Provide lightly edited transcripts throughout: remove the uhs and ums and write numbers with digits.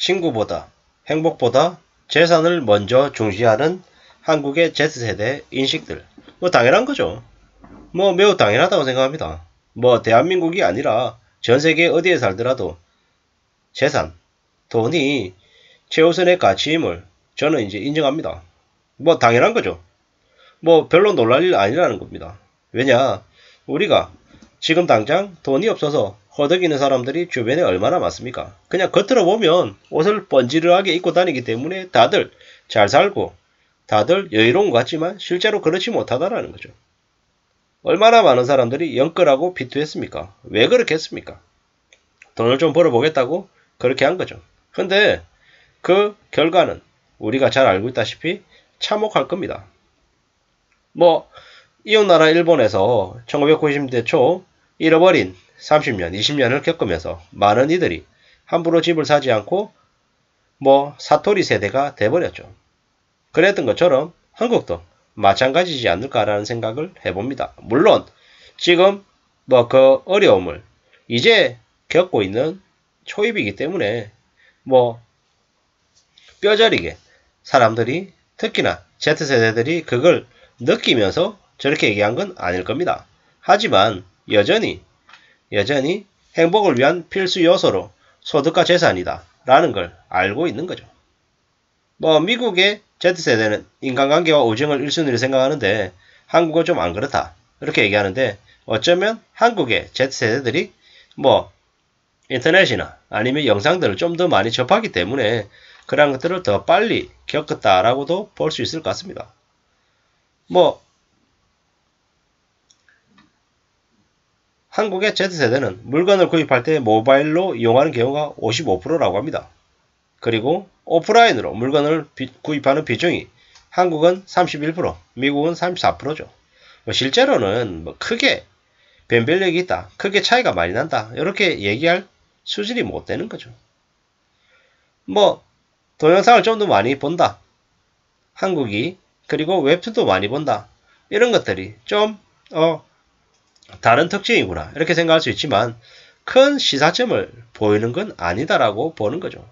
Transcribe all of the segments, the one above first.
친구보다, 행복보다 재산을 먼저 중시하는 한국의 Z세대 인식들. 뭐 당연한 거죠. 뭐 매우 당연하다고 생각합니다. 뭐 대한민국이 아니라 전 세계 어디에 살더라도 재산, 돈이 최우선의 가치임을 저는 이제 인정합니다. 뭐 당연한 거죠. 뭐 별로 놀랄 일 아니라는 겁니다. 왜냐, 우리가 지금 당장 돈이 없어서 허덕이는 사람들이 주변에 얼마나 많습니까? 그냥 겉으로 보면 옷을 번지르하게 입고 다니기 때문에 다들 잘 살고 다들 여유로운 것 같지만 실제로 그렇지 못하다라는 거죠. 얼마나 많은 사람들이 영끌하고 피투했습니까? 왜 그렇게 했습니까? 돈을 좀 벌어보겠다고 그렇게 한 거죠. 근데 그 결과는 우리가 잘 알고 있다시피 참혹할 겁니다. 뭐 이웃나라 일본에서 1990년대 초 잃어버린 30년, 20년을 겪으면서 많은 이들이 함부로 집을 사지 않고 뭐 사토리 세대가 돼버렸죠. 그랬던 것처럼 한국도 마찬가지지 않을까라는 생각을 해봅니다. 물론 지금 뭐 그 어려움을 이제 겪고 있는 초입이기 때문에 뭐 뼈저리게 사람들이 특히나 Z세대들이 그걸 느끼면서 저렇게 얘기한 건 아닐 겁니다. 하지만 여전히 행복을 위한 필수 요소로 소득과 재산이다 라는 걸 알고 있는 거죠. 뭐 미국의 Z세대는 인간관계와 우정을 1순위로 생각하는데 한국은 좀 안 그렇다 이렇게 얘기하는데, 어쩌면 한국의 Z세대들이 뭐 인터넷이나 아니면 영상들을 좀 더 많이 접하기 때문에 그런 것들을 더 빨리 겪었다라고도 볼 수 있을 것 같습니다. 뭐 한국의 Z세대는 물건을 구입할 때 모바일로 이용하는 경우가 55%라고 합니다. 그리고 오프라인으로 물건을 구입하는 비중이 한국은 31%, 미국은 34%죠. 실제로는 뭐 크게 변별력이 있다, 크게 차이가 많이 난다 이렇게 얘기할 수준이 못 되는 거죠. 뭐 동영상을 좀 더 많이 본다, 한국이, 그리고 웹툰도 많이 본다, 이런 것들이 좀 다른 특징이구나 이렇게 생각할 수 있지만 큰 시사점을 보이는 건 아니다라고 보는 거죠.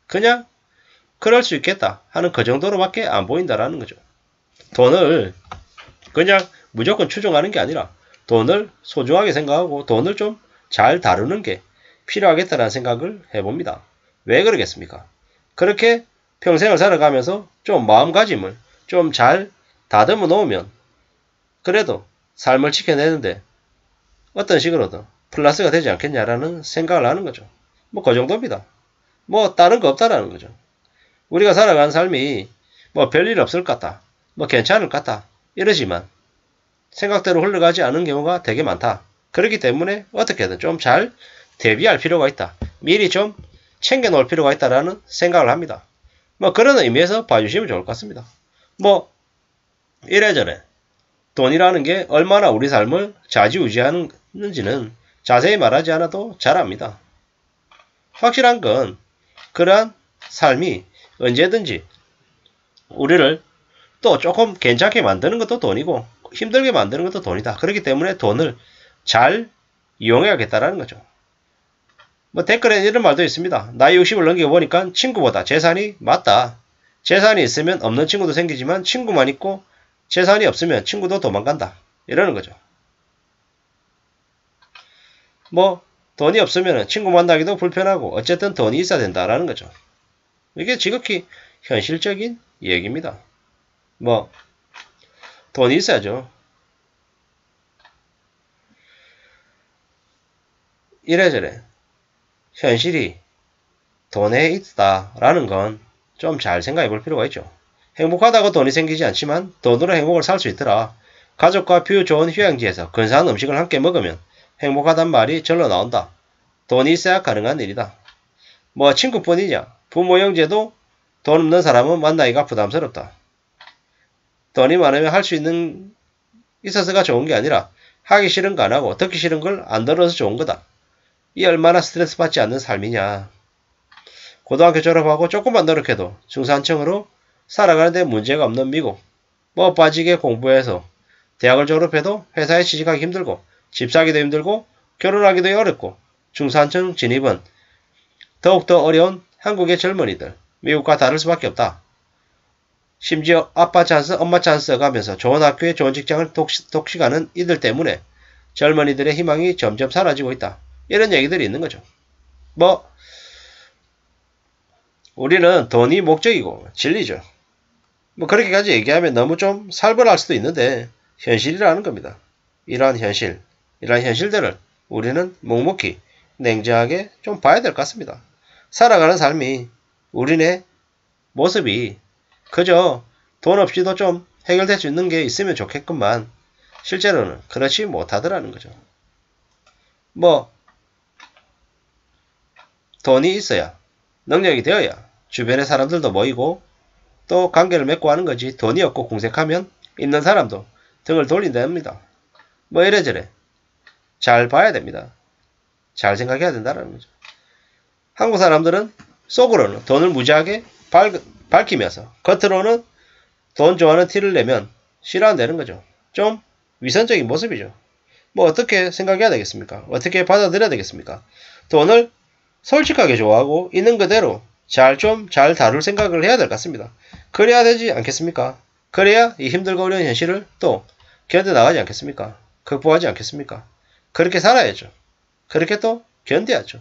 그냥 그럴 수 있겠다 하는 그 정도로밖에 안 보인다라는 거죠. 돈을 그냥 무조건 추종하는 게 아니라 돈을 소중하게 생각하고 돈을 좀 잘 다루는 게 필요하겠다라는 생각을 해봅니다. 왜 그러겠습니까? 그렇게 평생을 살아가면서 좀 마음가짐을 좀 잘 다듬어 놓으면 그래도 삶을 지켜내는데 어떤 식으로든 플러스가 되지 않겠냐라는 생각을 하는 거죠. 뭐 그 정도입니다. 뭐 다른 거 없다라는 거죠. 우리가 살아가는 삶이 뭐 별일 없을 것 같다, 뭐 괜찮을 것 같다 이러지만 생각대로 흘러가지 않은 경우가 되게 많다. 그렇기 때문에 어떻게든 좀 잘 대비할 필요가 있다, 미리 좀 챙겨 놓을 필요가 있다라는 생각을 합니다. 뭐 그런 의미에서 봐주시면 좋을 것 같습니다. 뭐 이래저래 돈이라는 게 얼마나 우리 삶을 좌지우지하는지는 자세히 말하지 않아도 잘 압니다. 확실한 건 그러한 삶이 언제든지 우리를 또 조금 괜찮게 만드는 것도 돈이고 힘들게 만드는 것도 돈이다. 그렇기 때문에 돈을 잘 이용해야겠다라는 거죠. 뭐 댓글에 이런 말도 있습니다. 나이 60을 넘겨보니까 친구보다 재산이 맞다. 재산이 있으면 없는 친구도 생기지만 친구만 있고 재산이 없으면 친구도 도망간다. 이러는 거죠. 뭐 돈이 없으면 친구 만나기도 불편하고 어쨌든 돈이 있어야 된다라는 거죠. 이게 지극히 현실적인 얘기입니다. 뭐 돈이 있어야죠. 이래저래 현실이 돈에 있다라는 건 좀 잘 생각해 볼 필요가 있죠. 행복하다고 돈이 생기지 않지만 돈으로 행복을 살 수 있더라. 가족과 뷰 좋은 휴양지에서 근사한 음식을 함께 먹으면 행복하단 말이 절로 나온다. 돈이 있어야 가능한 일이다. 뭐 친구뿐이냐, 부모 형제도 돈 없는 사람은 만나기가 부담스럽다. 돈이 많으면 할 수 있는 있어서가 좋은 게 아니라 하기 싫은 거 안 하고 듣기 싫은 걸 안 들어서 좋은 거다. 이 얼마나 스트레스 받지 않는 삶이냐. 고등학교 졸업하고 조금만 노력해도 중산층으로 살아가는데 문제가 없는 미국. 뭐 빠지게 공부해서 대학을 졸업해도 회사에 취직하기 힘들고 집 사기도 힘들고 결혼하기도 어렵고 중산층 진입은 더욱더 어려운 한국의 젊은이들, 미국과 다를 수밖에 없다. 심지어 아빠 찬스, 엄마 찬스 가면서 좋은 학교에 좋은 직장을 독식하는 이들 때문에 젊은이들의 희망이 점점 사라지고 있다. 이런 얘기들이 있는 거죠. 뭐 우리는 돈이 목적이고 진리죠. 뭐 그렇게까지 얘기하면 너무 좀 살벌할 수도 있는데 현실이라는 겁니다. 이러한 현실들을 우리는 묵묵히 냉정하게 좀 봐야 될 것 같습니다. 살아가는 삶이 우리네 모습이 그저 돈 없이도 좀 해결될 수 있는 게 있으면 좋겠구만 실제로는 그렇지 못하더라는 거죠. 뭐 돈이 있어야 능력이 되어야 주변의 사람들도 모이고 또 관계를 맺고 하는 거지 돈이 없고 궁색하면 있는 사람도 등을 돌린답니다. 뭐 이래저래 잘 봐야 됩니다. 잘 생각해야 된다는 거죠. 한국 사람들은 속으로는 돈을 무지하게 밝히면서 겉으로는 돈 좋아하는 티를 내면 싫어한다는 거죠. 좀 위선적인 모습이죠. 뭐 어떻게 생각해야 되겠습니까? 어떻게 받아들여야 되겠습니까? 돈을 솔직하게 좋아하고 있는 그대로 잘 다룰 생각을 해야 될 것 같습니다. 그래야 되지 않겠습니까? 그래야 이 힘들고 어려운 현실을 또 견뎌나가지 않겠습니까? 극복하지 않겠습니까? 그렇게 살아야죠. 그렇게 또 견뎌야죠.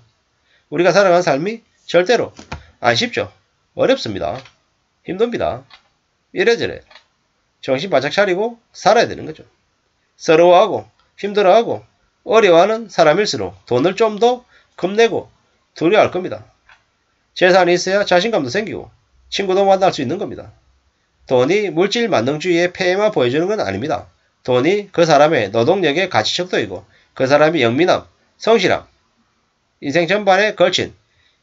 우리가 살아가는 삶이 절대로 안 쉽죠. 어렵습니다. 힘듭니다. 이래저래 정신 바짝 차리고 살아야 되는 거죠. 서러워하고 힘들어하고 어려워하는 사람일수록 돈을 좀 더 겁내고 두려워할 겁니다. 재산이 있어야 자신감도 생기고 친구도 만날 수 있는 겁니다. 돈이 물질 만능주의의 폐해만 보여주는 건 아닙니다. 돈이 그 사람의 노동력의 가치척도이고 그 사람이 영민함, 성실함, 인생 전반에 걸친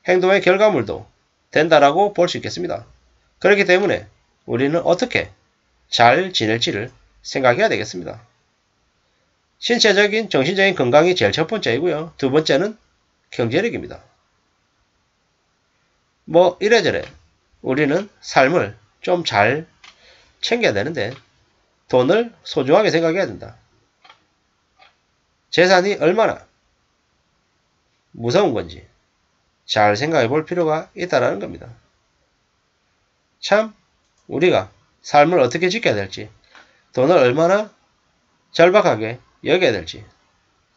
행동의 결과물도 된다라고 볼 수 있겠습니다. 그렇기 때문에 우리는 어떻게 잘 지낼지를 생각해야 되겠습니다. 신체적인, 정신적인 건강이 제일 첫 번째이고요. 두 번째는 경제력입니다. 뭐 이래저래 우리는 삶을 좀 잘 챙겨야 되는데 돈을 소중하게 생각해야 된다. 재산이 얼마나 무서운 건지 잘 생각해 볼 필요가 있다는 겁니다. 참 우리가 삶을 어떻게 지켜야 될지 돈을 얼마나 절박하게 여겨야 될지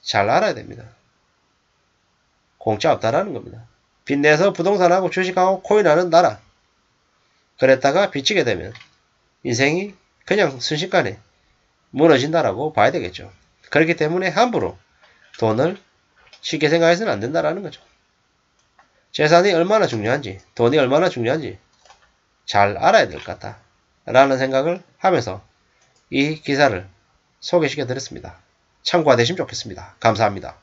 잘 알아야 됩니다. 공짜 없다라는 겁니다. 빚내서 부동산하고 주식하고 코인하는 나라 그랬다가 빚지게 되면 인생이 그냥 순식간에 무너진다라고 봐야 되겠죠. 그렇기 때문에 함부로 돈을 쉽게 생각해서는 안 된다라는 거죠. 재산이 얼마나 중요한지 돈이 얼마나 중요한지 잘 알아야 될 것 같다 라는 생각을 하면서 이 기사를 소개시켜 드렸습니다. 참고가 되시면 좋겠습니다. 감사합니다.